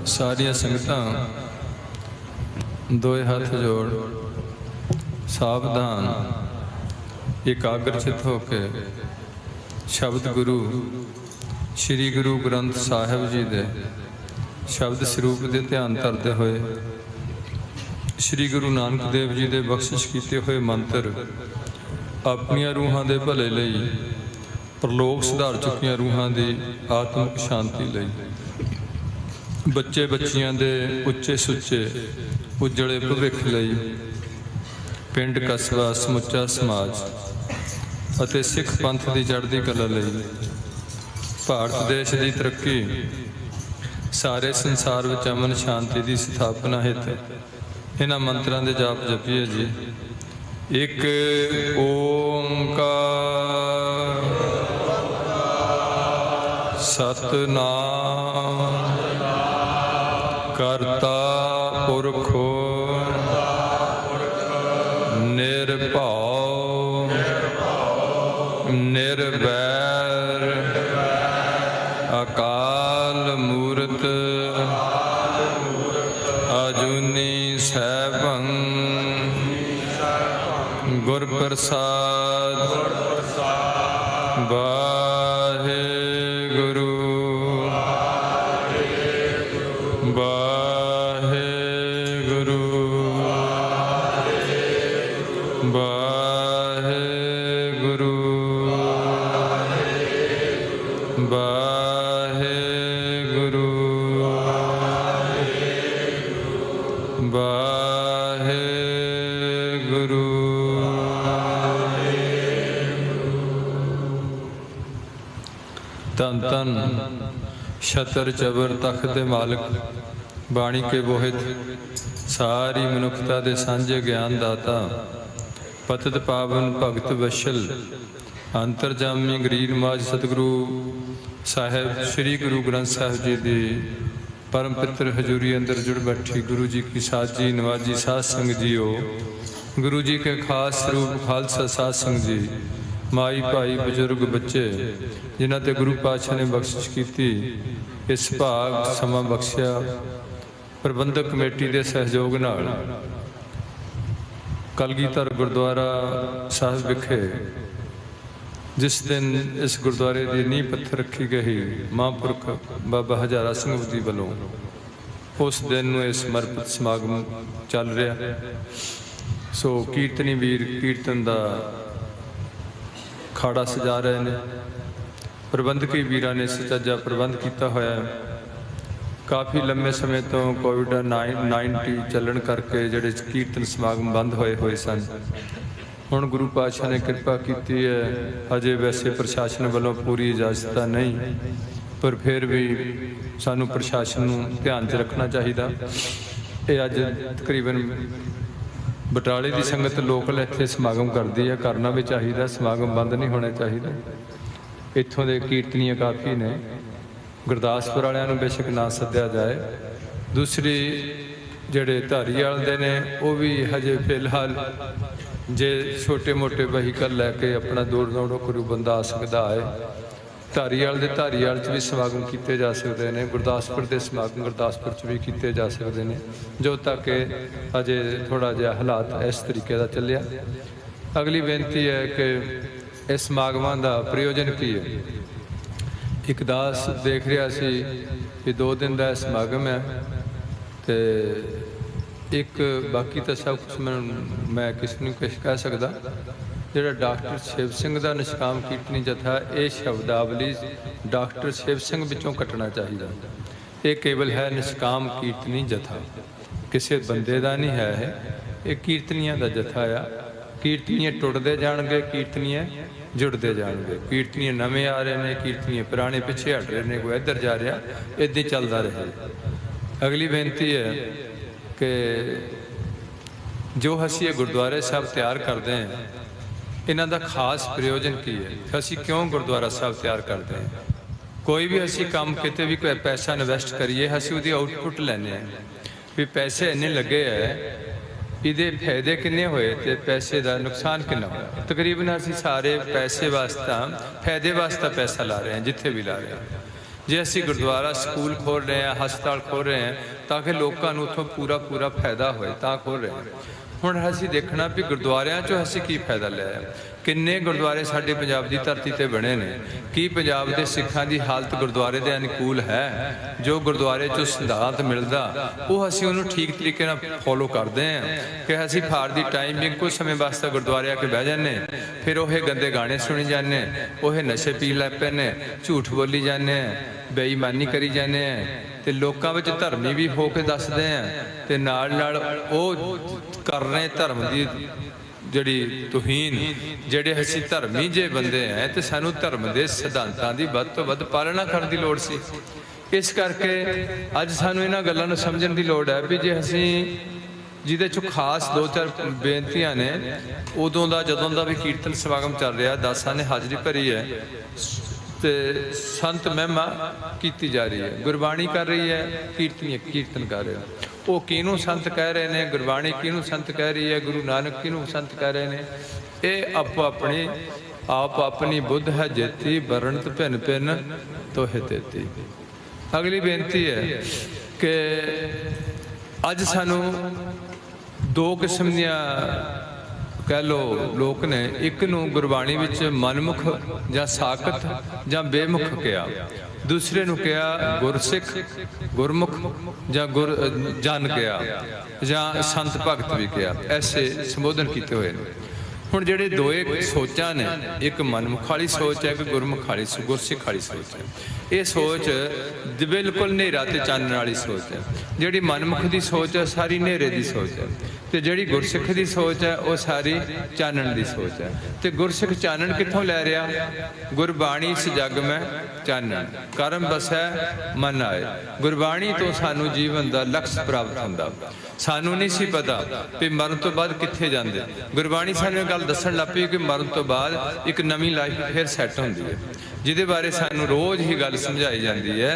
सारिया संगतां दोए हथ जोड़ सावधान एकाग्रचित होके शब्द गुरु श्री गुरु ग्रंथ साहिब जी दे शब्द स्वरूप दे ध्यान धरते हुए श्री गुरु नानक देव जी दे बख्शिश किए हुए मंत्र अपनिया रूहां दे भले लई परलोक सुधार चुकिया रूहां दी आत्मिक शांति लई बच्चे बच्चियां दे उच्चे सुच्चे उजड़े भविख लई पिंड कस्बा समुचा समाज अते सिख पंथ की चढ़ती कला लई भारत देश की तरक्की सारे संसार में अमन शांति की स्थापना हित इन्हां मंत्रां दे जाप जपीए जी। एक ओंकार सतनाम करता पुरख निर्भव निर्वैर अकाल मूरत अजूनी सैभं गुर प्रसाद वाहे गुरु वाहे गुरु वाहे गुरु वाहे गुरु वाहे गुरु। धन धन छतर चबर तख्त मालिक बाणी के बोहित सारी मनुखता दे सांझे ज्ञान दाता पतित पावन भगत वशल अंतरजामी गरीब माज सतगुरु साहेब श्री गुरु ग्रंथ साहिब जी की परम पित्र हजूरी अंदर जुड़ बैठी गुरु जी की साजी नवाजी साध संग जीओ गुरु जी के खास रूप खालसा साध संग जी माई भाई बजुर्ग बच्चे जिन्हां ते गुरु पातशाह ने बख्शिश की इस भाग समा बख्शिया प्रबंधक कमेटी के सहयोग नाल कलगीधर गुरुद्वारा साहिब विखे जिस दिन इस गुरुद्वारे की नींह पत्थर रखी गई महापुरख बाबा हजारा सिंह जी वालों उस दिन में समर्पित समागम चल रहा। सो कीर्तनी वीर कीर्तन का खाड़ा सजा रहे हैं। प्रबंधकी वीरां ने सुचज्जा प्रबंध किया होया। काफ़ी लंबे समय तो कोविड-19 चलन करके जिहड़े कीर्तन समागम बंद होए सन। हुण गुरु पातशाह ने कृपा की है। अजे वैसे प्रशासन वालों पूरी इजाजत नहीं, पर फिर भी सानू प्रशासन नूं ध्यान च रखना चाहिए। ये अज तकरीबन बटाले की संगत लोकल इत्थे समागम करती है, करना भी चाहिए। समागम बंद नहीं होने चाहिए। इत्थों के कीर्तनीय काफ़ी ने, गुरदासपुर वालियां नूं बेशक ना सद्या जाए। दूसरी जिहड़े धारीवाल दे ने वो भी हजे फिलहाल जे छोटे मोटे वहीकल लैके अपना दूर दौड़ो करू बंदा आ सकता है। धारीवाल के धारीवाल च भी समागम किए जा सकते हैं, गुरदासपुर के समागम गुरदासपुर च भी किए जा सकते हैं, जो तक अजे थोड़ा जिहा हालात इस तरीके का चलिया। अगली बेनती है कि इस समागमां का प्रयोजन की है। एक दास देख रहा सी कि 2 दिन का समागम है, तो एक बाकी तो सब कुछ मैं किसी ने कुछ कह सकता। जिहड़ा डॉक्टर शिव सिंह का निष्काम कीर्तनी जथा, ये शब्दावली डॉक्टर शिव सिंह विचों कटना चाहिए। ये केवल है निष्काम कीर्तनी जथा, किसी बंदे का नहीं है। ये कीर्तनियां का जथा आ। कीर्तनीय टुटते जाणगे, कीर्तनीय जुड़ते जाणगे। कीर्तनीय नवे आ रहे हैं, कीर्तनीय पुराने पिछे हट रहे हैं, कोई इधर जा रहा, इदां ही चलता रहे। अगली बेनती है कि जो असीं ये गुरुद्वारे साहब तैयार करते हैं, इन्हां दा खास प्रयोजन की है। असीं क्यों गुरुद्वारा साहब तैयार करते हैं? कोई भी असीं काम किते भी कोई पैसा इन्वेस्ट करिए, असीं उहदी आउटपुट लैने हैं भी पैसे इन्ने लगे है, इहदे फायदे किन्ने होए ते पैसे का नुकसान कितना होया। तकरीबन असीं सारे पैसे वास्ते फायदे वास्ते पैसा ला रहे हैं, जिथे भी ला रहे हैं। जे असी गुरुद्वारा स्कूल खोल रहे हैं, हस्पताल खोल रहे हैं ताकि लोगों को उतों पूरा पूरा फायदा होए तां खोल रहे हैं। हुण असीं देखना भी गुरुद्वारियां चों असीं की फायदा लिया, किन्ने गुरुद्वारे साडे पंजाब दी धरती ते बने ने, की पंजाब दे सिखां दी हालत गुरुद्वारे दे अनुकूल है? जो गुरुद्वारे चों सिद्धांत मिलदा वो असीं उहनूं ठीक तरीके नाल फॉलो करदे हैं कि असीं फाड़ दी टाइमिंग कुछ समय वास्ते गुरुद्वारे आके बह जाने, फिर ओहे गंदे गाने सुनी जाने, ओहे नशे पी लग पैने, झूठ बोली जाने, बेईमानी करी जाने ते लोकां विच धर्मी भी हो के दसदे हैं ते नाल नाल ओ कर रहे धर्म की जिहड़ी तुहीन, जिहड़े असीं धर्मी जे बंदे हैं तो सानू धर्म के सिद्धांतां की वध तो वध पालना करने की लोड़ सी। इस करके अज सानू इन्हां गल्लां नूं समझण की लोड़ है भी जे असीं जिहदे चों खास 2-4 बेनतियां ने, उदों दा जदों दा भी कीर्तन समागम चल रहा, दासां ने हाज़री भरी है ते संत महिमा की जा रही है, गुरबाणी कर रही है, कीर्तन कर रहे हैं। वो किनू संत कह रहे हैं, गुरबाणी किनू संत कह रही है, गुरु नानक किनू संत कह रहे हैं, ये आप अपनी बुद्ध है जेती, बरनत भिन भिन तोहे तेती। अगली बेनती है कि अज सानू दो किस्म दियां कह लो लोग ने, एक नूं गुरबाणी विच मनमुख जां साकत जां बेमुख कहा, दूसरे नूं कहा गुरसिख गुरमुख जां गुर जन कहा जां संत भगत भी कहा, ऐसे संबोधन किए हुए हैं। हुण जिहड़े दोए सोचां ने, एक मनमुख वाली सोच है, एक गुरमुख वाली गुरसिख वाली सोच है। ये सोच बिल्कुल नेरा ते चानण वाली सोच है। जिहड़ी मनमुख की सोच है सारी नेरे की सोच है, तो जिहड़ी गुरसिख की सोच है वह सारी चानण की सोच है। तो गुरसिख चानण कित्थों लै रहा? गुरबाणी इस जग में चानण, करम बसै मन आए। गुरबाणी तो सानू जीवन का लक्ष्य प्राप्त होंदा। सानू नहीं सी पता भी मरण तो बाद कित्थे जांदे। गुरबाणी सानू गल दस्सण लग पई कि मरण तो बाद एक नवीं लाइफ फिर सैट होंदी है, जिहदे बारे सानू रोज़ ही गल समझाई जाती है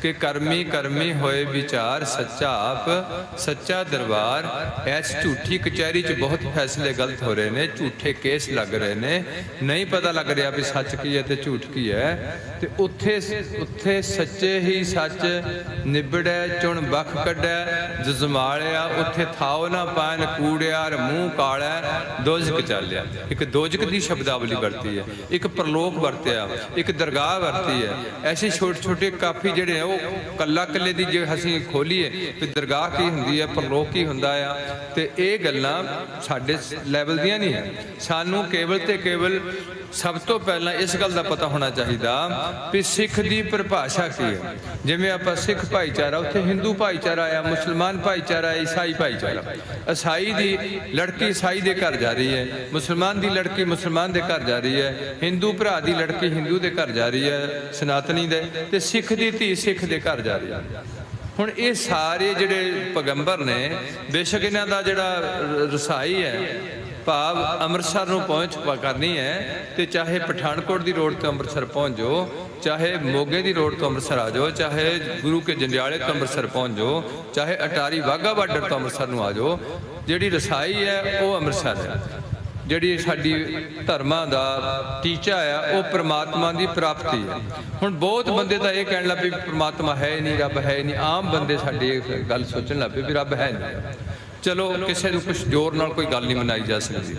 कि करमी करमी होए विचार, सच्चा आप सच्चा दरबार। ऐस झूठी कचहरी च बहुत फैसले गलत हो रहे हैं, झूठे केस लग रहे हैं, नहीं पता लग रहा भी सच की है तो झूठ की है। तो उत्थे सच्चे ही सच निबड़े, चुन बख कढ़ै जजमालिया, उत्थे थाओ ना पान कूड़ियार, मुँह काला दोजक चालिया। एक दोजक की शब्दावली वरती है, एक परलोक वरत्या, एक दरगाह वरती है। ऐसे छोटे छोटे काफ़ी जिहड़े वो कल्ला कल्ले की जो असीं खोलीए भी दरगाह की हुंदी है, परलोक की हुंदा आ, ते ये गल्लां साडे लैवल दियां नहीं है। सानू केवल ते केवल सब तो पहला इस गल का पता होना चाहिए भी सिख की परिभाषा की है। जिवें आपां सिख भाईचारा, उत्थे हिंदू भाईचारा आ, मुसलमान भाईचारा, ईसाई भाईचारा। ईसाई की लड़की ईसाई के घर जा रही है, मुसलमान की लड़की मुसलमान के घर जा रही है, हिंदू भरा की लड़की हिंदू के घर जा रही है सनातनी दे, ते सिख की धी सिख के घर जा रही है। हुण ये सारे जिहड़े पैगंबर ने, बेशक इन्हां दा जिहड़ा रसाई है भाव अमृतसर नूं पहुँच करनी है, तो चाहे पठानकोट की रोड तो अमृतसर पहुँच जाओ, चाहे मोगे की रोड तो अमृतसर आ जाओ, चाहे गुरु के जंडियाले तो अमृतसर पहुँच जाओ, चाहे अटारी वाघा बार्डर तो अमृतसर नूं आ जाओ, जिहड़ी रसाई है वो अमृतसर है। जिहड़ी साडी धर्मां दा टीचा है वो परमात्मा की प्राप्ति है। हुण बहुत बंदे तो यह कहण लग पए परमात्मा है नहीं, रब है नहीं। आम बंदे साडी गल सोचण लग पए भी रब है नहीं। चलो किसी को कुछ जोर नाल कोई गल नहीं मनाई जा सकती,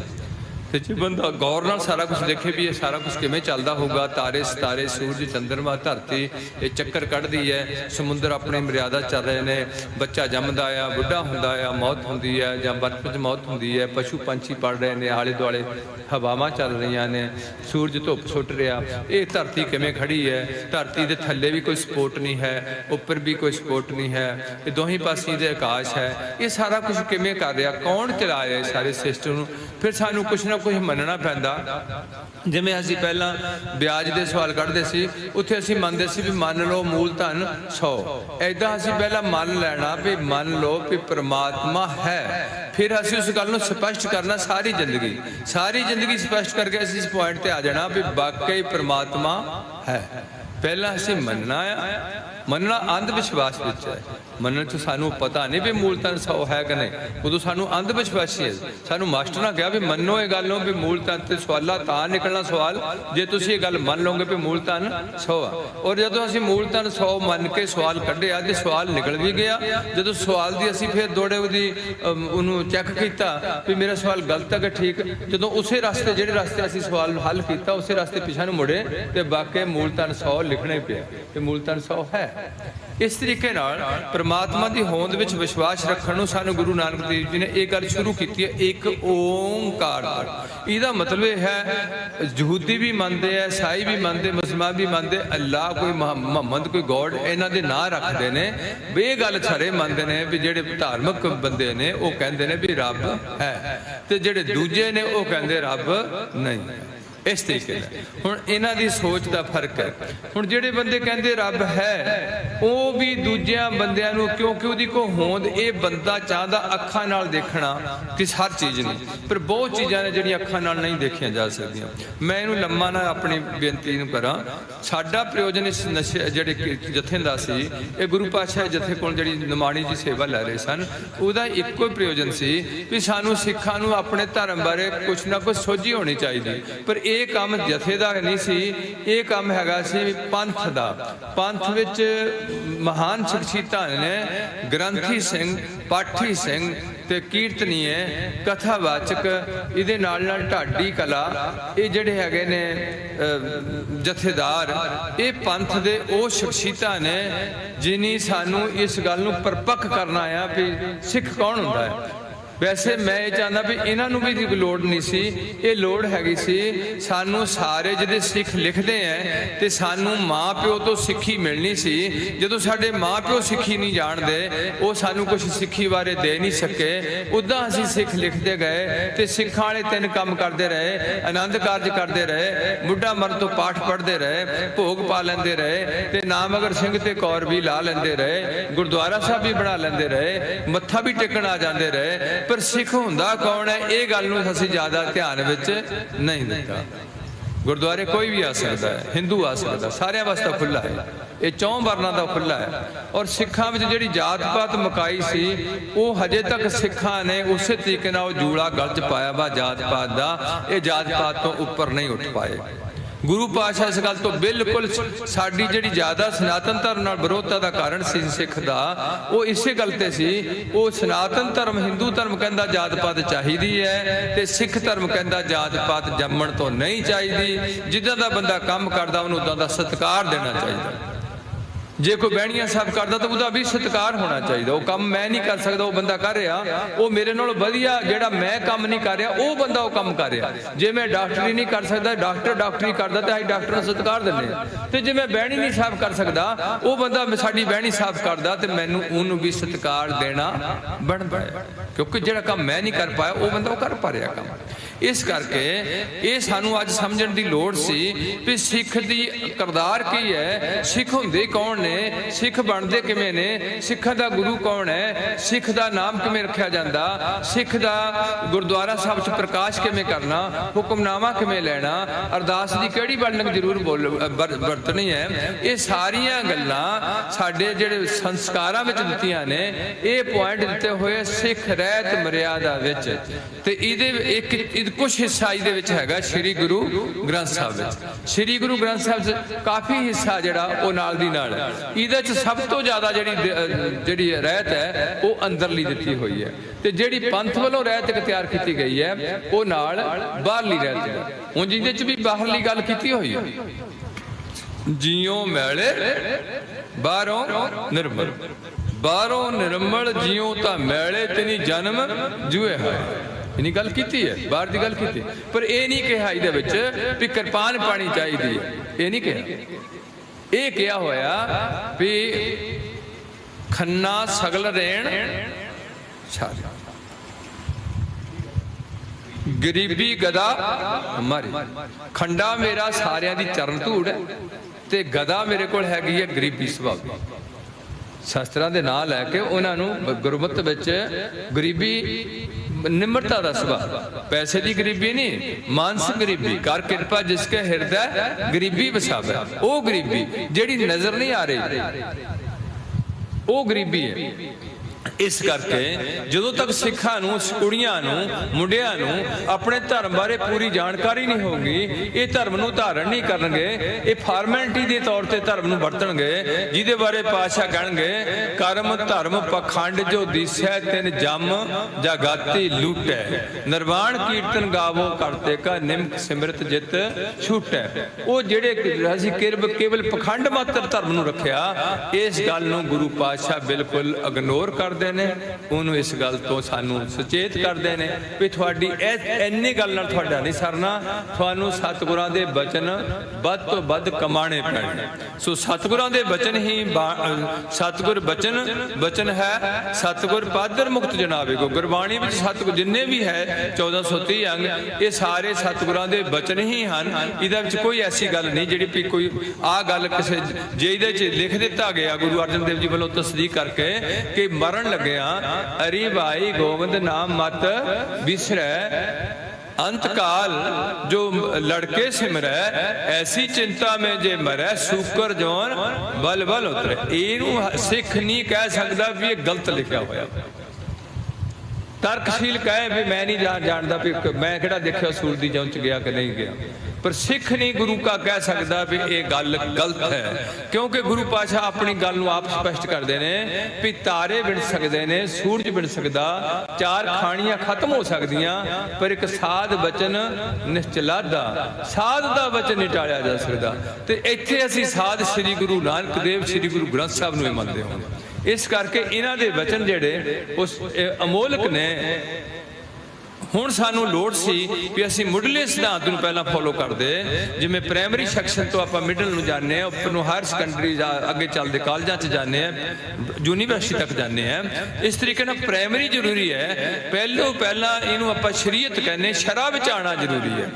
तो जो बंदा गौर नाल सारा कुछ देखे भी ये सारा कुछ किवें चलदा होगा, तारे सितारे सूरज चंद्रमा धरती ये चक्कर कढ़दी है, समुद्र अपनी मर्यादा चल रहे हैं, बच्चा जमदा आ, बुढ़ा हुंदा आ, मौत हुंदी है जां बर्फ च मौत हुंदी है, पशु पंछी पड़ रहे हैं, आले दुआले हवावां चल रही ने, सूरज धुप सुट रहा, ये धरती किवें खड़ी है, धरती के थल्ले भी कोई सपोर्ट नहीं है, उपर भी कोई सपोर्ट नहीं है, ये दोही पासियों दे आकाश है, ये सारा कुछ किवें कर रहा, कौन चला रहा है सारे सिस्टम। फिर सानू कुछ ना कुछ मनना पैंदा। जिवें असीं पहलां ब्याज दे सवाल कढ़दे सी, उत्थे असीं मनदे सी भी मान लो मूल धन 100, ऐदां असीं पहलां मन लैना भी मान लो भी परमात्मा है, फिर असीं उस गल नूं स्पष्ट करना सारी जिंदगी स्पष्ट करके असीं इस पॉइंट ते आ जाना भी वाकई परमात्मा है। पहला असीं मनना अंध विश्वास विच है, मनण च सानू पता नहीं भी मूल धन 100 है कि नहीं, उदों सानू अंध विश्वासी है। सानू मास्टर ने कहा भी मनो ये गल भी मूल धन ते सवाला तां निकलना सवाल जे तुसीं ये गल मन लोगे भी मूल धन 100 आ। और जदों असीं मूल धन 100 मन के सवाल कढ़िया ते सवाल निकल भी गया। जदों सवाल दी असीं फिर दौड़े उहदी उहनूं चैक कीता भी मेरा सवाल गलत है कि ठीक, जदों उसे रास्ते जिहड़े रास्ते असीं सवाल हल कीता उसे रास्ते पिछा नूं मुड़े ते वाकई मूल धन 100 लिखना ही पिया ते मूल धन 100 है। इस तरीके नाल परमात्मा की होंद विच विश्वास रखण नूं सानूं गुरु नानक देव जी ने एक गल शुरू की है, एक ओंकार। इसदा मतलब यह है यहूदी भी मानते हैं, ईसाई भी मानते, मुसलमान भी मानते, अल्लाह कोई मुहम्मद कोई गॉड इन्हां दे नां रखते हैं। भी ये गल सारे मानते हैं भी जिहड़े धार्मिक बंदे ने वो कहते हैं भी रब है, ते जिहड़े दूजे ने वो कहते रब नहीं। इस तरीके हुण इन्हां दी सोच का फर्क है। हुण जिहड़े बंदे कहते रब है वो भी दूजियां बंदियां नूं, क्योंकि उहदी कोई होंद ये बंदा चाहता अखां नाल देखना किस हर चीज़ नहीं, पर बहुत चीज़ां ने जिहड़ियां अखां नाल नहीं देखियां जा सकदियां। मैं इहनूं लम्मा ना अपनी बेनती नूं करां। साडा प्रयोजन इस नशे जिहड़े जथे दा सी, ये गुरु पातशाह जथे कोल जिहड़ी निमाणी जी सेवा लै रहे सन, उहदा इक्को प्रयोजन सी भी सानूं सिखां नूं अपने धर्म बारे कुछ ना कुछ सोझी होनी चाहिदी। पर ये काम जथे दा नहीं सी, ये काम हैगा सी पंथ दा। पंथ विच महान शख्सियतां ने ग्रंथी सिंह, पाठी सिंह ते कीर्तनीय, कथावाचक, इहदे नाल नाल ढाडी कला, ये जिहड़े हैगे ने जथेदार, ये पंथ दे ओ शख्सियतां ने जिन्हीं सानू इस गल नूं परपक्क करना है भी सिख कौन हुंदा है। वैसे मैं ये चाहता भी इन्हों भी लोड़ नहीं सी, ये लोड़ हैगी सी सानू सारे जिहड़े सिख लिखते हैं तो सानू माँ प्यो तो सिक्खी मिलनी सी। जदों साडे माँ प्यो सिक्खी नहीं जानते, वो सानू कुछ सिक्खी बारे दे नहीं सके, उदा असीं सिख लिखते गए तो सिखां वाले 3 काम करते रहे, आनंद कारज करते रहे, बुढ़ा मर तो पाठ पढ़ते रहे, भोग पा लेंदे रहे, ते नाम अगर सिंह ते कौर भी ला लेंदे रहे, गुरुद्वारा साहब भी बना लेंदे रहे, मत्था भी टेकण आ जाते रहे। पर सिख हुंदा कौन है, ये गल नूं असीं ज़्यादा ध्यान विच नहीं दिता। गुरुद्वारे कोई भी आ सकता है, हिंदू आ सकता, सारिਆਂ वास्ते खुला है, ये 4 वर्णां दा खुला है। और सिखां विच जिहड़ी जात पात मुकाई सी, वो हजे तक सिखां ने उस तरीके नाल जूड़ा गल च पाया वा जात पात दा, ये जात पात तो उपर नहीं उठ पाए। गुरु पातशाह इस गल तो बिल्कुल साडी जिहड़ी ज़्यादा सनातन धर्म नाल विरोधता का कारण सी सिख दा, वो इसे गल ते सी। वो सनातन धर्म हिंदू धर्म कहंदा जात पात चाहिदी है, ते सिख धर्म कहंदा जात पात जम्मण तो नहीं चाहिदी। जिद्दां दा बंदा काम करदा उहनूं उदां दा सत्कार देना चाहिए। जे कोई बहणियां साहब करता तो उसका भी सत्कार होना चाहिए। वो काम मैं नहीं कर सकता, वो बंदा कर रहा, वो मेरे नालों वधिया जिहड़ा मैं काम नहीं कर रहा, वो बंदा वो काम कर रहा। जे मैं डॉक्टरी नहीं कर सकता, डॉक्टर डॉक्टरी करता तो असीं डॉक्टर नूं सत्कार दिंदे हां। ते जे मैं बहणी नहीं साहब कर सकता, वो बंदा साडी बहणी साहब करदा ते मैनूं उहनूं भी सत्कार देना बनदा है, क्योंकि जिहड़ा काम मैं नहीं कर पाया वो बंदा वो कर पा रहा काम। इस करके ये सानू अज समझण दी लोड़ सी भी सिख दी किरदार की है, सिख हुंदे कौन ने, सिख बनते किवें ने, सिखां दा गुरु कौन है, सिख दा नाम किवें रखिया जांदा, सिख दा गुरुद्वारा साहब च प्रकाश किवें करना, हुक्मनामा किवें लेना, अरदास दी किहड़ी बनग जरूर वरतनी है। ये सारियां गल्लां साडे जिहड़े संस्कारां विच दित्तियां ने, ये पॉइंट दित्ते होए सिख रहत मर्यादा विच। ते इहदे एक कुछ हिस्सा इहदे विच हैगा श्री गुरु ग्रंथ साहब विच। श्री गुरु ग्रंथ साहब काफ़ी हिस्सा जिहड़ा वो नाल दी नाल इहदे च सब तो ज़्यादा जिहड़ी रहत है वो अंदरली दित्ती हुई है, ते जिहड़ी पंथ वालों रहत इख्तियार की गई है वो नाल बाहरली रहत है। हुण जिहदे च भी बाहरली गल कीती हुई है, जियों मैले बाहरों निर्मल, बाहरों निर्मल जियों तां मैले तेनी जन्म जुए है। इन्हीं गल की है, बाहर की गल की, पर यह नहीं कहा इहदे विच भी किरपान पानी चाहिए, ये नहीं कहा। ये क्या होया भी खन्ना सगल रेण छारे, गरीबी गदा हमारी, खंडा मेरा सारियां दी चरण धूड़ है, ते गदा मेरे कोल हैगी है गरीबी सुभाव। शास्त्रां दे नाम लैके उन्होंने गुरमत विच गरीबी निम्रता का सुभाव, पैसे की गरीबी नहीं, मानसिक गरीबी, कर कृपा जिसके हृदय गरीबी वसावे, वो गरीबी जिहड़ी नजर नहीं आ रही। वो गरीबी है। इस करके ਜਦੋਂ तक सिखां नूं कुड़ियां नूं मुंडियां नूं अपने धर्म बारे पूरी जानकारी नहीं होगी, ये धर्म नूं धारण नहीं करनगे, ये फॉर्मैलिटी के तौर पर धर्म नूं वरतणगे, जिहदे बारे पातशाह कहणगे कर्म धर्म पखंड जो दिसै तिन जम जागाती लूटै, निर्वाण कीर्तन गावो करते का निमक सिमरत जित छूटै। वो जिहड़े असीं केवल पखंड मात्र धर्म नूं रखिया, इस गल नूं गुरु पातशाह बिल्कुल इग्नोर करते ने, उन्होंने इस गल तो सानू सचेत करते हैं भी थोड़ी इन्नी गल नाल तुहाडा नहीं सरना, थानू सतगुरां दे बचन वध तो वध कमाने पैणे। सो सतगुरां दे बचन ही सतगुर बचन बचन है सतगुर पादर मुक्त जनावे को। गुरबाणी में सतगुर जिन्ने भी है 1430 अंग, ये सारे सतगुरां दे बचन ही हैं। इहदे कोई ऐसी गल नहीं जिहड़ी भी कोई आ गल किसी जे इहदे च लिख दिता गया गुरु अर्जन देव जी वालों तस्दीक करके कि मरण लग्या अरी भाई गोविंद नाम मत बिसरै, अंतकाल जो लड़के सिमरै, ऐसी चिंता में जे मरै सूकर जौन बल बल उतरे। इनू सिख नहीं कह सकता भी ये गलत लिखा होया। तर्कशील कहे भी मैं नहीं जानता भी मैं किहड़ा देखिया सूरज दी जौन च गया कि नहीं गया, पर सिख नहीं गुरु का कह सकता भी ये गल गलत है, क्योंकि गुरु पातशाह अपनी गल नूं आप स्पष्ट करते हैं भी तारे बिन सकते हैं, सूरज बिन सकता, चार खाणियां खत्म हो सकदियां, पर एक साध बचन निश्चला दा, साध दा बचन नहीं टालिया जा सकता। तो इत्थे असीं साध श्री गुरु नानक देव श्री गुरु ग्रंथ साहब नूं मनदे हां। इस करके इन्हां दे वचन जिहड़े उस अमोलक ने। हुण सानू लोड़ सी भी असीं मुढ़ले सिद्धांत नूं पहलां फॉलो करदे, जिवें प्राइमरी सैक्शन तो आपां मिडल नूं जाने, उपर नूं हायर सकैंडरी अगे चलदे कॉलेजां च जाने, यूनीवर्सिटी तक जाने। इस तरीके नाल प्राइमरी जरूरी है। पहलां इहनूं आपां शरीयत कहने, शरअ विच आना जरूरी है।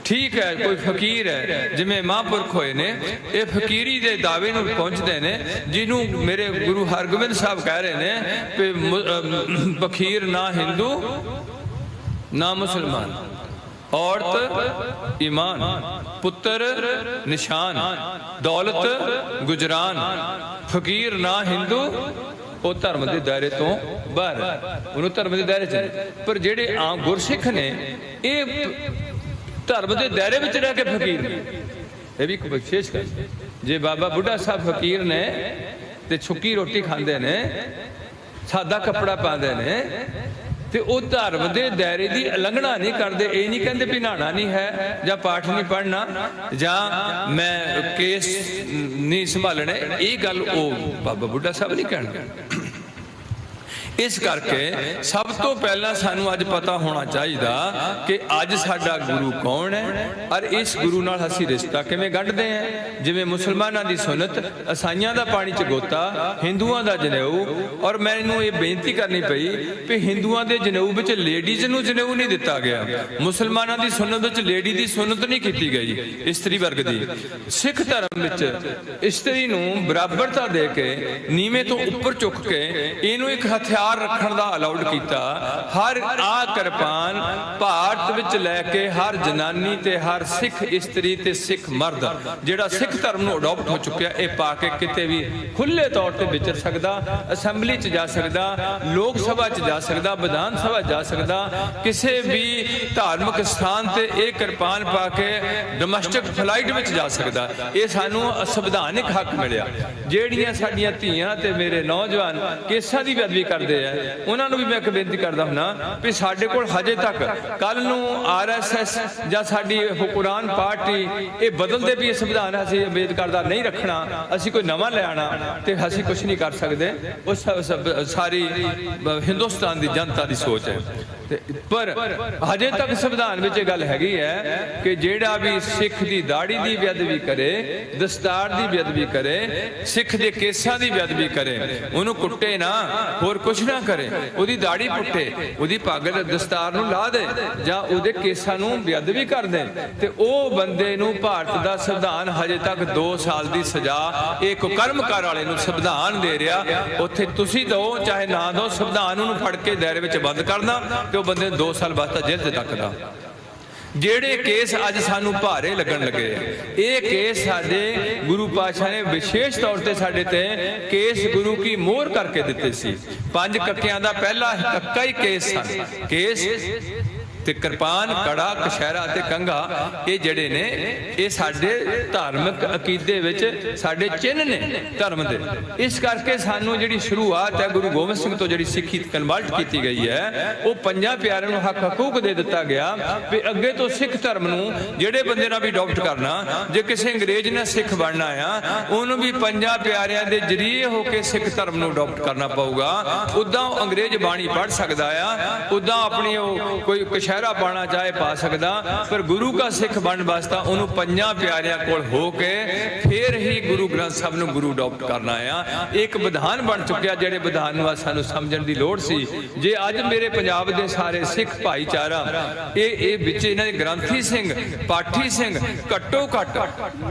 ठीक है, कोई फकीर है जिमें महापुरख होए ने, ये फकीरी दे दावे नूं पहुंचते हैं, जिन्हों मेरे गुरु हरगोबिंद साहब कह रहे हैं कि फकीर ना हिंदू ना मुसलमान, औरत ईमान, पुत्र निशान, दौलत गुजरान, फकीर ना हिंदू वो धर्म के दायरे तो बाहर, उन्होंने धर्म के दायरे च। पर जेडे आम गुरसिख ने ये धर्म के दायरे में रह के फकीर ने, यह भी एक विशेष गल। जे बाबा बुढ़ा साहब फकीर ने ते छुक्की रोटी खाते ने, सादा कपड़ा पाते ने, तो वह धर्म के दायरे की उलंघना नहीं करते। ये नहीं कहते भी नहाना नहीं है, या पाठ नहीं पढ़ना, या मैं केस नहीं संभालने, ये गल वो बाबा बुढ़ा साहब नहीं कहते। इस करके सब तो पहला सानू अज पता होना चाहिए कि अज साडा गुरु कौन है, और इस गुरु नाल असी रिश्ता किवें गढ़दे हैं। जिवें मुसलमानां दी सुनत, ईसाइयां दा पानी च गोता, हिंदुआं दा जनेऊ। और मैनूं ये बेनती करनी पई कि हिंदुआं दे जनेऊ विच लेडीज़ नूं जनेऊ नहीं दिता गया, मुसलमानां दी सुनत विच लेडी दी सुनत नहीं कीती गई इस्त्री वर्ग दी। सिख धर्म विच इस्त्री नूं बराबरता दे के नीवें तो उपर चुक के इहनूं एक हथियार रखण दा अलाउड कीता। हर आ किरपान भारत विच लैके हर जनानी ते हर सिख इस्त्री ते सिख मर्द जिहड़ा सिख धर्म नूं अडॉप्ट हो चुकिया, ये पा के किते भी खुले तौर पर विचर सकदा, असैंबली च जा सकदा, लोक सभा च जा सकदा, विधान सभा जा सकदा, किसी भी धार्मिक स्थान ते एक किरपान पा के डोमैस्टिक फ्लाइट विच जा सकदा। ये सानू संविधानिक हक मिलिया। ਜਿਹੜੀਆਂ ਸਾਡੀਆਂ ਧੀਆਂ ਤੇ ਮੇਰੇ ਨੌਜਵਾਨ ਕੇਸਾਂ ਦੀ ਬੇਅਦਬੀ ਕਰਦੇ ਆ, ਉਹਨਾਂ ਨੂੰ ਵੀ ਮੈਂ ਇੱਕ ਬੇਨਤੀ ਕਰਦਾ ਹੁੰਨਾ ਵੀ ਸਾਡੇ ਕੋਲ ਹਜੇ ਤੱਕ ਕੱਲ ਨੂੰ RSS ਜਾਂ ਸਾਡੀ ਹੁਕਮਰਾਨ ਪਾਰਟੀ ਇਹ ਬਦਲਦੇ ਵੀ ਸੰਵਿਧਾਨ ਅਸੀਂ ਅੰਬੇਦਕਰ ਦਾ ਨਹੀਂ ਰੱਖਣਾ, ਅਸੀਂ ਕੋਈ ਨਵਾਂ ਲੈ ਆਣਾ, ਤੇ ਅਸੀਂ ਕੁਝ ਨਹੀਂ ਕਰ ਸਕਦੇ। ਉਸ ਸਾਰੀ ਹਿੰਦੁਸਤਾਨ ਦੀ ਜਨਤਾ ਦੀ ਸੋਚ ਹੈ। पर हजे तक संविधान में गल हैगी है कि जेड़ा भी सिख की दाड़ी की बेअदबी करे, दस्तार की बेअदबी करे, सिख के केसां की बेअदबी करे, उन्होंने कुटे ना, होर कुछ ना करे, उहदी दाड़ी पुटे, उहदी पग दस्तार नूं ला दे, जां उहदे केसां नूं बेअदबी कर दे, ते ओह बंदे नूं भारत दा संविधान हजे तक 2 साल की सजा एक कुकर्म कर वाले नूं संविधान दे रहा। उत्थे तुसीं दो चाहे ना दो, संविधान नूं फड़ के दायरे विच बंद करना, तो बंदे 2 साल बाद जेल से तकदा। ਜਿਹੜੇ ਕੇਸ ਅੱਜ ਸਾਨੂੰ ਭਾਰੇ ਲੱਗਣ ਲੱਗੇ, ਇਹ ਕੇਸ ਸਾਡੇ ਗੁਰੂ ਪਾਤਸ਼ਾਹ ਨੇ ਵਿਸ਼ੇਸ਼ ਤੌਰ ਤੇ ਸਾਡੇ ਤੇ ਕੇਸ ਗੁਰੂ ਕੀ ਮੋਹਰ ਕਰਕੇ ਦਿੱਤੇ ਸੀ। 5 ਕੱਕਿਆਂ ਦਾ ਪਹਿਲਾ ਕੱਕਾ ਹੀ ਕੇਸ ਸਨ। ਕੇਸ ਤੇ ਕਿਰਪਾਨ, ਕੜਾ, ਕਛਹਿਰਾ ਤੇ ਕੰਘਾ, ਇਹ ਜਿਹੜੇ ਨੇ ਇਹ ਸਾਡੇ ਧਾਰਮਿਕ ਅਕੀਦੇ ਵਿੱਚ ਸਾਡੇ ਚਿੰਨ੍ਹ ਨੇ ਧਰਮ ਦੇ। ਇਸ ਕਰਕੇ ਸਾਨੂੰ ਜਿਹੜੀ ਸ਼ੁਰੂਆਤ ਹੈ ਗੁਰੂ ਗੋਬਿੰਦ ਸਿੰਘ ਤੋਂ ਜਿਹੜੀ ਸਿੱਖੀ ਕਨਵਰਟ ਕੀਤੀ ਗਈ ਹੈ, ਉਹ 5 ਪਿਆਰਿਆਂ ਨੂੰ ਹੱਕ ਹਕੂਕ ਦੇ ਦਿੱਤਾ ਗਿਆ ਵੀ ਅੱਗੇ ਤੋਂ ਸਿੱਖ ਧਰਮ ਨੂੰ ਜਿਹੜੇ ਬੰਦੇ ਨਾਲ ਵੀ ਅਡਾਪਟ ਕਰਨਾ, ਜੇ ਕਿਸੇ ਅੰਗਰੇਜ਼ ਨੇ ਸਿੱਖ ਬਣਨਾ ਆ ਉਹਨੂੰ ਵੀ 5 ਪਿਆਰਿਆਂ ਦੇ ਜਰੀਏ ਹੋ ਕੇ ਸਿੱਖ ਧਰਮ ਨੂੰ ਅਡਾਪਟ ਕਰਨਾ ਪਊਗਾ। ਉਦਾਂ ਉਹ ਅੰਗਰੇਜ਼ ਬਾਣੀ ਪੜ੍ਹ ਸਕਦਾ ਆ, ਉਦਾਂ ਆਪਣੀ ਉਹ ਕੋਈ ਕਛਹਿਰਾ ਪਾਣਾ ਚਾਹੇ ਪਾ ਸਕਦਾ, ਪਰ ਗੁਰੂ का सिख बन वास्ता उन्होंने 5 प्यारियां कोल हो के फिर ही गुरु ग्रंथ साहब नूं गुरु अडॉप्ट करना आ। एक विधान बन चुकिया, जिहड़े विधान नूं सानूं समझण दी लोड़ सी। जे अज मेरे पंजाब दे सारे सिख भाईचारा ये विच इन्हां दे ग्रंथी सिंह, पाठी सिंह घट्टो घट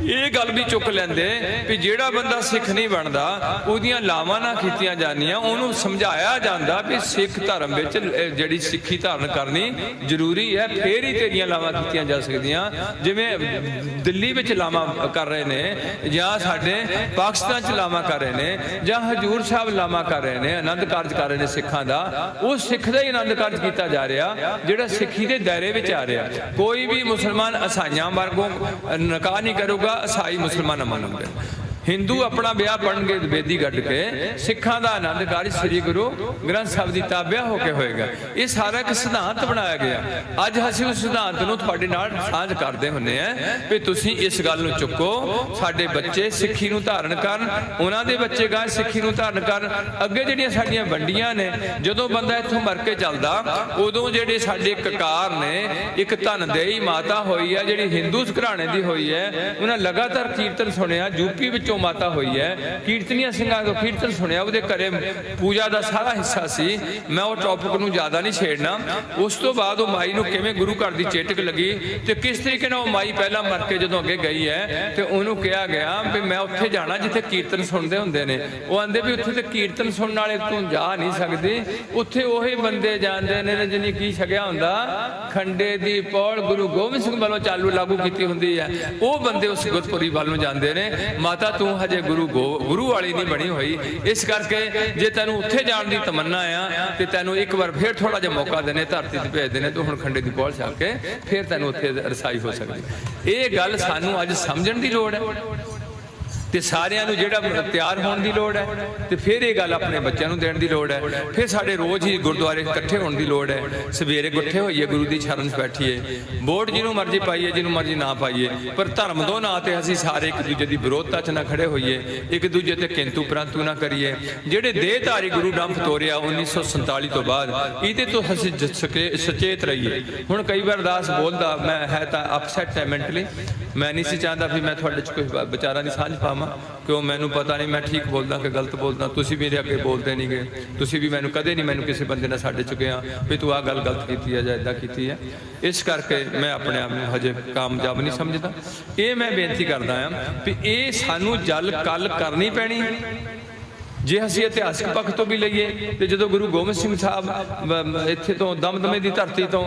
ये गल भी चुक लैंदे भी जिहड़ा बंदा सिख नहीं बनदा उहदियां लावां ना कीतियां जांदियां, उहनूं समझाया जांदा भी सिख धर्म विच जिहड़ी सिੱਖੀ धारण करनी जरूरी है, फिर ही तेरियां लावां कीतियां जा सकदियां। जिवें दिल्ली विच लावां कर रहे ने, जां साडे पाकिस्तान च लावां कर रहे ने, जां हजूर साहब लावां कर रहे ने, आनंद कारज कर रहे ने सिखां दा, उह सिख दा ही आनंद कारज कीता जा रहा जिहड़ा सिੱਖੀ दे दायरे विच आ रहा। कोई भी मुसलमान ईसाइयां वांगू निकाह नहीं करूगा, ईसाई मुसलमान मनणगे। हिंदू अपना ब्याह पढ़नगे बेदी गढ़ के, सिखां दा आनंद कारज श्री गुरु ग्रंथ साहब की ताबिया होकर होएगा। ये सारा एक सिद्धांत बनाया गया। अज असीं उस सिद्धांत नूं तुहाडे नाल साझ करदे हुंदे आ भी तुसीं इस गल नूं चुक्को, साडे बच्चे सिੱਖੀ नूं धारण करन, उन्हां दे बच्चे गां सिੱਖੀ नूं धारण करन। अगे जिहड़ियां साडीਆਂ वंडियां ने, जदों बंदा इत्थों मर के चलदा उदों जिहड़े साडे ककार ने, एक धनदेही माता होई है जिहड़ी हिंदू घराणे दी होई है, उन्हां लगातार कीर्तन सुनिया। यूपी विचों माता हुई है, कीर्तनिया सिंघां तो कीर्तन सुनिया, उहदे घरे पूजा का सारा हिस्सा सी। मैं वो टॉपिक नूं ज़्यादा नहीं छेड़ना। उस तो बाद वो माई नूं किवें गुरु घर दी चेटक लगी ते किस तरीके नाल माई पहला मर के जदों अगे गई है तो उन्होंने कहा गया भी मैं उत्थे जाना जिथे कीर्तन सुनते हुंदे ने। वो आंदे भी उत्थे ते कीर्तन सुनने वाले तूं जा नहीं सकदी, उत्थे ओही बंदे जांदे ने जिन्हें की छकिया हुंदा, खंडे दी पौड़ गुरु गोबिंद सिंह वालों चालू लागू की हुंदी है, वो बंदे उस गुरपुरी वालों जांदे ने। माता तू हजे गुरु वाली नहीं बनी हुई, इस करके जे तैनूं उत्थे जाण दी तमन्ना आ ते तैनूं एक बार फिर थोड़ा जिहा मौका देने, धरती ते भेज देने, तूं हुण खंडे दी पौड़ छक के फिर तैनूं उत्थे रसाई हो सकदी। ये गल सानूं अज समझण दी लोड़ है ते सारियां नूं जिहड़ा तैयार होने की लोड़ है, तो फिर ये गल अपने बच्चों नूं देण दी लोड़ है। फिर साडे रोज़ ही गुरुद्वारे इकट्ठे होने की लोड़ है, सवेरे इकट्ठे होइए गुरु की शरण च बैठिए, वोट जिन्हों मर्जी पाइए जिन्हों मर्जी ना पाइए, पर धर्म दो ना ते असीं सारे एक दूजे की विरोधता च ना खड़े होइए, एक दूजे ते किंतु परंतु ना करिए। जिहड़े देहधारी गुरु डंफ तोरिया 1947 तो बाद, इहदे तो असीं सचेत रहिए। हुण कई बार दास बोलदा, मैं है तां अपसैट है मैंटली, मैं नहीं सी चाहता भी मैं तुहाडे च कोई विचारां दी सांझ पावां, क्यों मैनू पता नहीं मैं ठीक बोलदा कि गलत बोलदा। तुसीं मेरे अगे बोलते नहीं गए, तुसीं भी मैनू कदे नहीं मैनू किसी बंदे ने छड्ड चुके भी तू आ गल गलत की है जां इदां कीती है। इस करके मैं अपने आप नूं हजे कामयाब नहीं समझदा। ये मैं बेनती करदा हां भी ये सानू जल कल करनी पैनी। जे असीं इतिहासक पक्ष तो भी लईए तो जो गुरु गोबिंद सिंह साहब इत्थे तो दमदमे की धरती तो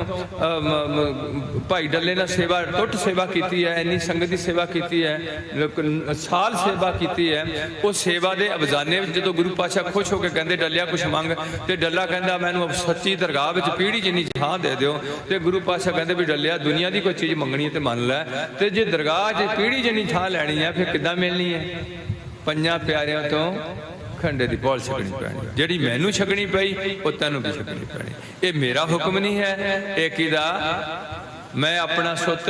भाई डल्ले ने सेवा टुट सेवा की है, इन्नी संगत की सेवा की है, साल सेवा की है। वो सेवा के अवजाने जो गुरु पातशाह खुश होकर कहते डलिया कुछ मंग, तो डल्ला कहता मैनू सच्ची दरगाह में पीढ़ी जिन्नी थां दे दो, तो गुरु पातशाह कहते भी डलिया दुनिया की कोई चीज़ मंगनी है तो मन लै, तो जे दरगाह च पीढ़ी जिन्नी थां लैनी है फिर किद्दां मिलनी है। 5 प्यारियां तो खंडे की पौड़ छकनी पैनी, जिहड़ी मैनू छकनी पई वो तैनूं भी छकनी पैनी। ये मेरा हुक्म नहीं है, ये किदा मैं अपना सुत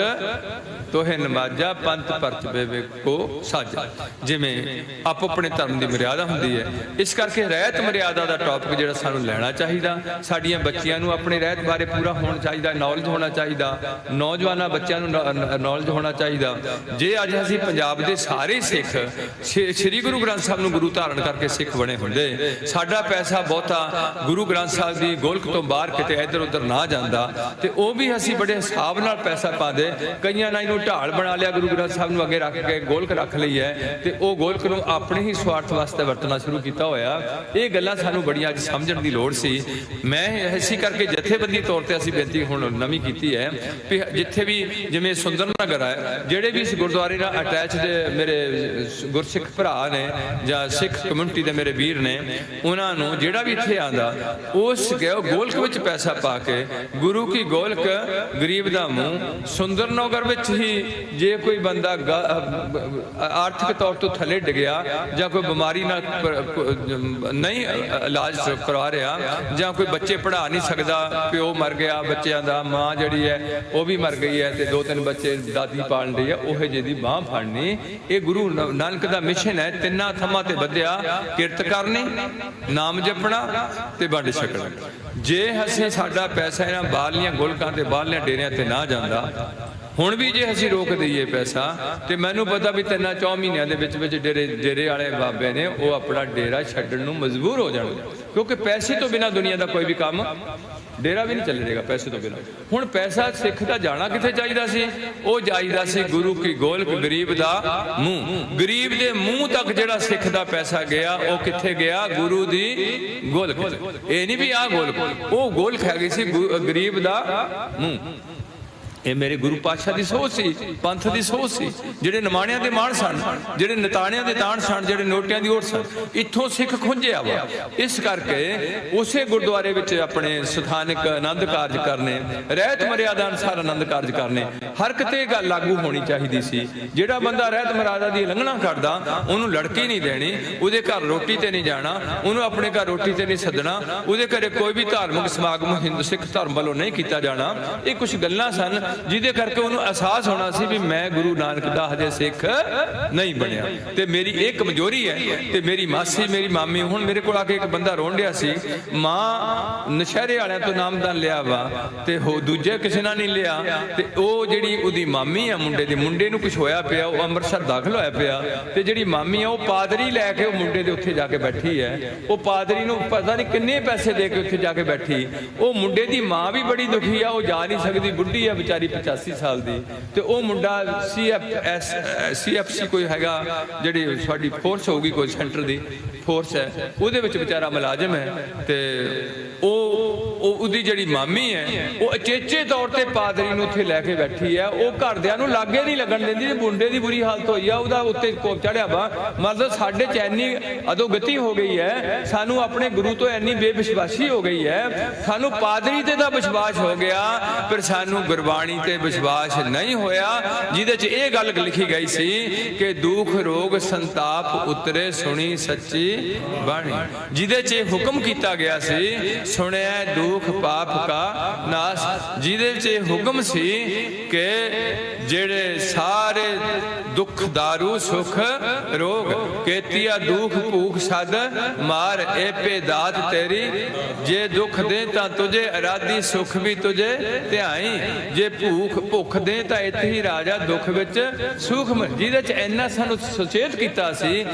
तोहे नमाजा पंथ परच बेवे को साजा, जिमें आप अपने धर्म की मर्यादा होंदी है। इस करके रहत मर्यादा का टॉपिक जिहड़ा सानूं लैना चाहिदा। साडियां बच्चियां नूं अपने रहत बारे पूरा होना चाहिए, नॉलेज होना चाहिए, नौजवान बच्चों नूं नॉलेज होना चाहिए। जे अज असीं पंजाब दे सारे सिख श्री गुरु ग्रंथ साहब नूं गुरु धारण करके सिख बने हुंदे, साडा पैसा बहुता गुरु ग्रंथ साहब की गोलक तो बाहर किते इधर उधर ना जांदा, ते वो भी असीं बड़े हिसाब नाल पैसा पाते, कईयां नाल ਇਹਨੂੰ ਢਾਲ ਬਣਾ ਲਿਆ, ਗੁਰੂ ਗ੍ਰੰਥ ਸਾਹਿਬ ਨੂੰ ਅੱਗੇ ਰੱਖ ਕੇ ਗੋਲਕ ਰੱਖ ਲਈ ਹੈ ਤੇ ਉਹ ਗੋਲਕ ਨੂੰ ਆਪਣੇ ਹੀ ਸਵਾਰਥ ਵਾਸਤੇ ਵਰਤਣਾ ਸ਼ੁਰੂ ਕੀਤਾ ਹੋਇਆ। ਇਹ ਗੱਲਾਂ ਸਾਨੂੰ ਬੜੀਆਂ ਅੱਜ ਸਮਝਣ ਦੀ ਲੋੜ ਸੀ। ਮੈਂ ਇਸੇ ਕਰਕੇ ਜਥੇਬੰਦੀ ਤੌਰ ਤੇ ਅਸੀਂ ਬੇਨਤੀ ਹੁਣ ਨਵੀਂ ਕੀਤੀ ਹੈ ਵੀ ਜਿੱਥੇ ਵੀ ਜਿਵੇਂ ਸੁੰਦਰ ਨਗਰ ਹੈ, ਜਿਹੜੇ ਵੀ ਇਸ ਗੁਰਦੁਆਰੇ ਨਾਲ ਅਟੈਚ ਦੇ ਮੇਰੇ ਗੁਰਸਿੱਖ ਭਰਾ ਨੇ ਜਾਂ ਸਿੱਖ ਕਮਿਊਨਿਟੀ ਦੇ ਮੇਰੇ ਵੀਰ ਨੇ, ਉਹਨਾਂ ਨੂੰ ਜਿਹੜਾ ਵੀ ਇੱਥੇ ਆਂਦਾ ਉਸ ਗੋਲਕ ਵਿੱਚ ਪੈਸਾ ਪਾ ਕੇ ਗੁਰੂ ਕੀ ਗੋਲਕ ਗਰੀਬ ਦਾ ਮੂੰਹ। ਸੁੰਦਰ ਨਗਰ ਵਿੱਚ ਹੀ ਜੇ ਕੋਈ ਬੰਦਾ ਆਰਥਿਕ ਤੌਰ ਤੋਂ ਥੱਲੇ ਡਿੱਗਿਆ ਜਾਂ ਕੋਈ ਬਿਮਾਰੀ ਨਾਲ ਨਹੀਂ ਇਲਾਜ ਕਰਵਾ ਰਿਹਾ ਜਾਂ ਕੋਈ ਬੱਚੇ ਪੜ੍ਹਾ ਨਹੀਂ ਸਕਦਾ, ਪਿਓ ਮਰ ਗਿਆ ਬੱਚਿਆਂ ਦਾ, ਮਾਂ ਜਿਹੜੀ ਹੈ ਉਹ ਵੀ ਮਰ ਗਈ ਹੈ ਤੇ 2-3 ਬੱਚੇ ਦਾਦੀ ਪਾਲਣ ਰਹੀ ਹੈ, ਉਹ ਜਿਹਦੀ ਬਾਂਹ ਫੜਨੀ। ਇਹ ਗੁਰੂ ਨਾਨਕ ਦਾ ਮਿਸ਼ਨ ਹੈ। ਤਿੰਨਾਂ ਥੰਮਾਂ ਤੇ ਬੱਧਿਆ, ਕਿਰਤ ਕਰਨੀ, ਨਾਮ ਜਪਣਾ ਤੇ ਵੰਡ ਛਕਣਾ। ਜੇ ਅਸੀਂ ਸਾਡਾ ਪੈਸਾ ਇਹਨਾਂ ਬਾਹਰਲੀਆਂ ਗੋਲਕਾਂ ਤੇ ਬਾਹਰਲੀਆਂ ਡੇਰਿਆਂ ਤੇ ਨਾ ਜਾਂਦਾ, ਹੁਣ ਵੀ ਜੇ ਅਸੀਂ ਰੋਕ ਦਈਏ ਪੈਸਾ ਤੇ ਮੈਨੂੰ ਪਤਾ ਵੀ 3-4 ਮਹੀਨਿਆਂ ਦੇ ਵਿੱਚ ਡੇਰੇ ਵਾਲੇ ਬਾਬੇ ਨੇ ਉਹ ਆਪਣਾ ਡੇਰਾ ਛੱਡਣ ਨੂੰ ਮਜਬੂਰ ਹੋ ਜਾਣਗੇ, ਕਿਉਂਕਿ ਪੈਸੇ ਤੋਂ ਬਿਨਾਂ ਦੁਨੀਆ ਦਾ ਕੋਈ ਵੀ ਕੰਮ, ਡੇਰਾ ਵੀ ਨਹੀਂ ਚੱਲੇਗਾ ਪੈਸੇ ਤੋਂ ਬਿਨਾਂ। ਹੁਣ ਪੈਸਾ ਸਿੱਖ ਦਾ ਜਾਣਾ ਕਿੱਥੇ ਚਾਹੀਦਾ ਸੀ? ਉਹ ਚਾਹੀਦਾ ਸੀ ਗੁਰੂ ਕੀ ਗੋਲਕ ਗਰੀਬ ਦਾ ਮੂੰਹ। ਗਰੀਬ ਦੇ ਮੂੰਹ ਤੱਕ ਜਿਹੜਾ ਸਿੱਖ ਦਾ ਪੈਸਾ ਗਿਆ ਉਹ ਕਿੱਥੇ ਗਿਆ? ਗੁਰੂ ਦੀ ਗੋਲਕ। ਇਹ ਨਹੀਂ ਵੀ ਆਹ ਗੋਲਕ, ਉਹ ਗੋਲਕ ਹੈਗੀ ਸੀ ਗਰੀਬ ਦਾ ਮੂੰਹ। ਇਹ ਮੇਰੇ ਗੁਰੂ ਪਾਤਸ਼ਾਹ ਦੀ ਸੋਚ ਸੀ, ਪੰਥ ਦੀ ਸੋਚ ਸੀ। ਜਿਹੜੇ ਨਿਮਾਣਿਆਂ ਦੇ ਮਾਣ ਸਨ, ਜਿਹੜੇ ਨਿਤਾਣਿਆਂ ਦੇ ਤਾਣ ਸਨ, ਜਿਹੜੇ ਨੋਟਿਆਂ ਦੀ ਓਟ ਸਨ, ਇੱਥੋਂ ਸਿੱਖ ਖੁੰਝਿਆ ਵਾ। ਇਸ ਕਰਕੇ ਉਸੇ ਗੁਰਦੁਆਰੇ ਵਿੱਚ ਆਪਣੇ ਸਥਾਨਕ ਆਨੰਦ ਕਾਰਜ ਕਰਨੇ, ਰਹਿਤ ਮਰਿਆਦਾ ਅਨੁਸਾਰ ਆਨੰਦ ਕਾਰਜ ਕਰਨੇ, ਹਰ ਕਿਤੇ ਗੱਲ ਲਾਗੂ ਹੋਣੀ ਚਾਹੀਦੀ ਸੀ। ਜਿਹੜਾ ਬੰਦਾ ਰਹਿਤ ਮਰਿਆਦਾ ਦੀ ਉਲੰਘਣਾ ਕਰਦਾ ਉਹਨੂੰ ਲੜਕੀ ਨਹੀਂ ਦੇਣੀ, ਉਹਦੇ ਘਰ ਰੋਟੀ ਤੇ ਨਹੀਂ ਜਾਣਾ, ਉਹਨੂੰ ਆਪਣੇ ਘਰ ਰੋਟੀ ਤੇ ਨਹੀਂ ਸੱਦਣਾ, ਉਹਦੇ ਘਰੇ ਕੋਈ ਵੀ ਧਾਰਮਿਕ ਸਮਾਗਮ ਹਿੰਦੂ ਸਿੱਖ ਧਰਮ ਵੱਲੋਂ ਨਹੀਂ ਕੀਤਾ ਜਾਣਾ। ਇਹ ਕੁਝ ਗੱਲਾਂ ਸਨ ਜਿਹਦੇ ਕਰਕੇ ਉਹਨੂੰ ਅਹਿਸਾਸ ਹੋਣਾ ਸੀ ਵੀ ਮੈਂ ਗੁਰੂ ਨਾਨਕ ਦਾ ਹਜੇ ਸਿੱਖ ਨਹੀਂ ਬਣਿਆ ਤੇ ਮੇਰੀ ਇਹ ਕਮਜ਼ੋਰੀ ਹੈ। ਤੇ ਮੇਰੀ ਮਾਸੀ, ਮੇਰੀ ਮਾਮੀ, ਹੁਣ ਮੇਰੇ ਕੋਲ ਆ ਕੇ ਇੱਕ ਬੰਦਾ ਰੋਣ ਡਿਆ ਸੀ, ਮਾਂ ਨਸ਼ਹਿਰੇ ਵਾਲਿਆਂ ਤੋਂ ਨਾਮਦਾਨ ਲਿਆ ਵਾ ਤੇ ਹੋ ਦੂਜੇ ਕਿਸੇ ਨਾਲ ਨਹੀਂ ਲਿਆ, ਤੇ ਉਹ ਜਿਹੜੀ ਉਹਦੀ ਮਾਮੀ ਆ ਮੁੰਡੇ ਨੂੰ ਕੁਝ ਹੋਇਆ ਪਿਆ, ਉਹ ਅੰਮ੍ਰਿਤਸਰ ਦਾਖਲ ਹੋਇਆ ਪਿਆ, ਤੇ ਜਿਹੜੀ ਮਾਮੀ ਆ ਉਹ ਪਾਦਰੀ ਲੈ ਕੇ ਉਹ ਮੁੰਡੇ ਦੇ ਉੱਥੇ ਜਾ ਕੇ ਬੈਠੀ ਹੈ। ਉਹ ਪਾਦਰੀ ਨੂੰ ਪਤਾ ਨਹੀਂ ਕਿੰਨੇ ਪੈਸੇ ਦੇ ਕੇ ਉੱਥੇ ਜਾ ਕੇ ਬੈਠੀ। ਉਹ ਮੁੰਡੇ ਦੀ ਮਾਂ ਵੀ ਬੜੀ ਦੁਖੀ ਆ, ਉਹ ਜਾ ਨਹੀਂ ਸਕਦੀ, ਬੁੱਢੀ ਆ ਵਿਚਾਰੀ 85 ਸਾਲ ਦੀ, ਤੇ ਉਹ ਮੁੰਡਾ CFC ਕੋਈ ਹੈਗਾ ਜਿਹੜੀ ਸਾਡੀ ਫੋਰਸ ਹੋਊਗੀ, ਕੋਈ ਸੈਂਟਰ ਦੀ ਫੋਰਸ ਹੈ, ਉਹਦੇ ਵਿੱਚ ਵਿਚਾਰਾ ਮੁਲਾਜ਼ਮ ਹੈ। ਤੇ ਉਹਦੀ ਜਿਹੜੀ ਮਾਮੀ ਹੈ ਉਹ ਅਚੇਚੇ ਤੌਰ ਤੇ ਪਾਦਰੀ ਨੂੰ ਉੱਥੇ ਲੈ ਕੇ ਬੈਠੀ ਹੈ। ਉਹ ਘਰਦਿਆਂ ਨੂੰ ਲਾਗੇ ਨਹੀਂ ਲੱਗਣ ਦਿੰਦੀ। ਮੁੰਡੇ ਦੀ ਬੁਰੀ ਹਾਲਤ ਹੋਈ ਆ, ਉਹਦਾ ਉੱਤੇ ਕੋਪ ਚੜਿਆ ਵਾ। ਮਤਲਬ ਸਾਡੇ ਚ ਇੰਨੀ ਅਧੋਗਤੀ ਹੋ ਗਈ ਹੈ, ਸਾਨੂੰ ਆਪਣੇ ਗੁਰੂ ਤੋਂ ਇੰਨੀ ਬੇਵਿਸ਼ਵਾਸੀ ਹੋ ਗਈ ਹੈ, ਸਾਨੂੰ ਪਾਦਰੀ ਤੇ ਦਾ ਵਿਸ਼ਵਾਸ ਹੋ ਗਿਆ, ਪਰ ਸਾਨੂੰ ਗੁਰਬਾਣੀ ਤੇ ਵਿਸ਼ਵਾਸ ਨਹੀਂ ਹੋਇਆ, ਜਿਹਦੇ ਚ ਇਹ ਗੱਲ ਲਿਖੀ ਗਈ ਸੀ ਕਿ ਦੁੱਖ ਰੋਗ ਸੰਤਾਪ ਉਤਰੇ ਸੁਣੀ ਸੱਚੀ ਬਾਣੀ, ਜਿਹਦੇ ਚ ਹੁਕਮ ਕੀਤਾ ਗਿਆ ਸੀ ਸੁਣਿਆ ਦੁੱਖ ਪਾਪ ਕਾ ਨਾਸ, ਜਿਹਦੇ ਚ ਹੁਕਮ ਸੀ ਕਿ ਜਿਹੜੇ ਸਾਰੇ ਦੁੱਖ ਦਾਰੂ ਸੁਖ ਰੋਗ ਕੇਤੀਆ ਦੁੱਖ ਭੂਖ ਸਦ ਮਾਰ ਏਪੇ ਦਾਤ ਤੇਰੀ, ਜੇ ਦੁੱਖ ਦੇ ਤਾਂ ਤੁਝੇ ਅਰਾਧੀ ਸੁਖ ਵੀ ਤੁਝੇ ਧਿਆਈ, ਜੇ ਭੁੱਖ ਦੇ ਤਾਂ ਇੱਥੇ ਹੀ ਰਾਜਾ ਦੁੱਖ ਵਿੱਚ ਸੁਖ ਮਿਲ। ਜਿਹਦੇ ਚ ਇੰਨਾ ਸਾਨੂੰ ਸੁਚੇਤ ਕੀਤਾ ਸੀ,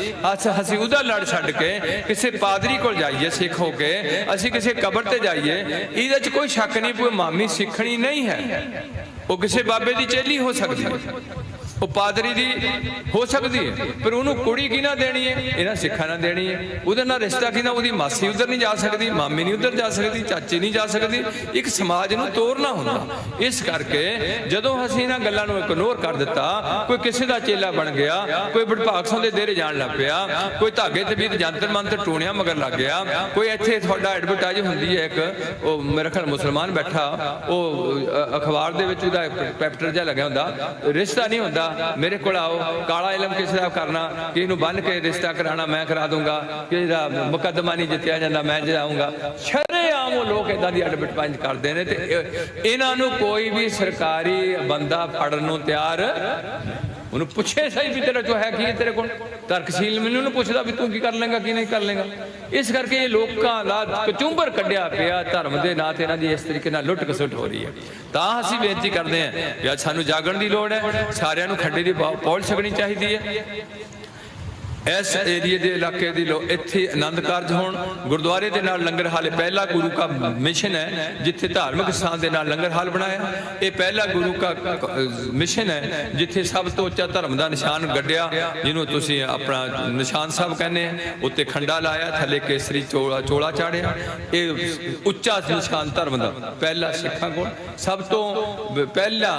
ਅਸੀਂ ਉਹਦਾ ਲੜ ਛੱਡ ਕੇ ਕਿਸੇ ਪਾਦਰੀ ਕੋਲ ਜਾਈਏ ਸਿੱਖ ਹੋ ਕੇ, ਅਸੀਂ ਕਿਸੇ ਕਬਰ ਤੇ ਜਾਈਏ, ਇਹਦੇ ਚ ਕੋਈ ਸ਼ੱਕ ਨਹੀਂ ਕੋਈ ਮਾਮੀ ਸਿੱਖਣੀ ਨਹੀਂ ਹੈ। ਉਹ ਕਿਸੇ ਬਾਬੇ ਦੀ ਚੇਲੀ ਹੋ ਸਕਦੀ ਹੈ, ਉਹ ਪਾਦਰੀ ਦੀ ਹੋ ਸਕਦੀ ਹੈ, ਪਰ ਉਹਨੂੰ ਕੁੜੀ ਕੀ ਨਾ ਦੇਣੀ ਹੈ? ਇਹਨਾਂ ਸਿੱਖਾਂ ਨਾਲ ਦੇਣੀ ਹੈ। ਉਹਦੇ ਨਾਲ ਰਿਸ਼ਤਾ ਕੀ ਨਾ? ਉਹਦੀ ਮਾਸੀ ਉਧਰ ਨਹੀਂ ਜਾ ਸਕਦੀ, ਮਾਮੀ ਨਹੀਂ ਉਧਰ ਜਾ ਸਕਦੀ, ਚਾਚੀ ਨਹੀਂ ਜਾ ਸਕਦੀ। ਇੱਕ ਸਮਾਜ ਨੂੰ ਤੋਰਨਾ ਹੁੰਦਾ। ਇਸ ਕਰਕੇ ਜਦੋਂ ਅਸੀਂ ਇਹਨਾਂ ਗੱਲਾਂ ਨੂੰ ਇਗਨੋਰ ਕਰ ਦਿੱਤਾ, ਕੋਈ ਕਿਸੇ ਦਾ ਚੇਲਾ ਬਣ ਗਿਆ, ਕੋਈ ਵਿਭਾਗ ਸਿੰਘ ਦੇ ਦੇਰੇ ਜਾਣ ਲੱਗ ਪਿਆ, ਕੋਈ ਧਾਗੇ ਤੇ ਵੀ ਜੰਤਰ ਮੰਤਰ ਟੂਣਿਆਂ ਮਗਰ ਲੱਗ ਗਿਆ, ਕੋਈ ਇੱਥੇ ਤੁਹਾਡਾ ਐਡਵਰਟਾਈਜ਼ ਹੁੰਦੀ ਹੈ ਇੱਕ, ਉਹ ਮੇਰੇ ਖਿਆਲ ਮੁਸਲਮਾਨ ਬੈਠਾ, ਉਹ ਅਖਬਾਰ ਦੇ ਵਿੱਚ ਉਹਦਾ ਪੈਪਟਰ ਜਿਹਾ ਲੱਗਿਆ ਹੁੰਦਾ, ਰਿਸ਼ਤਾ ਨਹੀਂ ਹੁੰਦਾ, ਮੇਰੇ ਕੋਲ ਆਓ, ਕਾਲਾ ਇਲਮ ਕਿਸੇ ਦਾ ਕਰਨਾ, ਕਿਸੇ ਨੂੰ ਬੰਨ ਕੇ ਰਿਸ਼ਤਾ ਕਰਾਣਾ ਮੈਂ ਕਰਾ ਦੂੰਗਾ, ਕਿਸੇ ਦਾ ਮੁਕੱਦਮਾ ਨਹੀਂ ਜਿੱਤਿਆ ਜਾਂਦਾ ਮੈਂ ਜਿਤਾਉਂਗਾ। ਸ਼ਰੇਆਮ ਉਹ ਲੋਕ ਏਦਾਂ ਦੀ ਐਡਵਰਟਾਈਜ਼ ਕਰਦੇ ਨੇ, ਤੇ ਇਹਨਾਂ ਨੂੰ ਕੋਈ ਵੀ ਸਰਕਾਰੀ ਬੰਦਾ ਫੜਨ ਨੂੰ ਤਿਆਰ, ਉਹਨੂੰ ਪੁੱਛੇ ਸਹੀ ਵੀ ਤੇਰਾ ਜੋ ਹੈ ਕੀ ਹੈ ਤੇਰੇ ਕੋਲ, ਤਰਕਸ਼ੀਲ ਮੈਨੂੰ ਨੂੰ ਪੁੱਛਦਾ ਵੀ ਤੂੰ ਕੀ ਕਰ ਲੇਗਾ ਕੀ ਨਹੀਂ ਕਰ ਲੇਗਾ। ਇਸ ਕਰਕੇ ਇਹ ਲੋਕਾਂ ਦਾ ਕਚੂੰਬਰ ਕੱਢਿਆ ਪਿਆ ਧਰਮ ਦੇ ਨਾਂ ਤੇ ਇਹਨਾਂ ਦੀ ਇਸ ਤਰੀਕੇ ਨਾਲ ਲੁੱਟ ਖਸੁੱਟ ਹੋ ਰਹੀ ਹੈ। ਤਾਂ ਅਸੀਂ ਬੇਨਤੀ ਕਰਦੇ ਹਾਂ ਕਿ ਅੱਜ ਸਾਨੂੰ ਜਾਗਣ ਦੀ ਲੋੜ ਹੈ, ਸਾਰਿਆਂ ਨੂੰ ਖੱਡੇ ਦੀ ਪੌਲ ਛਕਣੀ ਚਾਹੀਦੀ ਹੈ। इस एरिए के इलाके की लोग इत्थे आनंद कारज होण। गुरुद्वारे के नाल लंगर हाल पहला गुरु का मिशन है जिथे धार्मिक स्थान के नाल लंगर हाल बनाया। ये पहला गुरु का मिशन है जिथे सब तो उच्चा धर्म का निशान गड्ढिया, जिन्होंने तुसीं अपना निशान साहब कहने, उत्ते खंडा लाया, थले केसरी चोला चाढ़िया। ये उच्चा निशान धर्म का पहला सिखां कोल सब तो पहला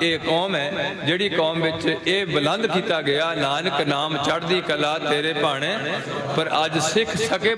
ये कौम है जिहड़ी कौम विच ये बुलंद किया गया, नानक नाम चढ़दी कला तेरे भाणे। पर अज सिख सके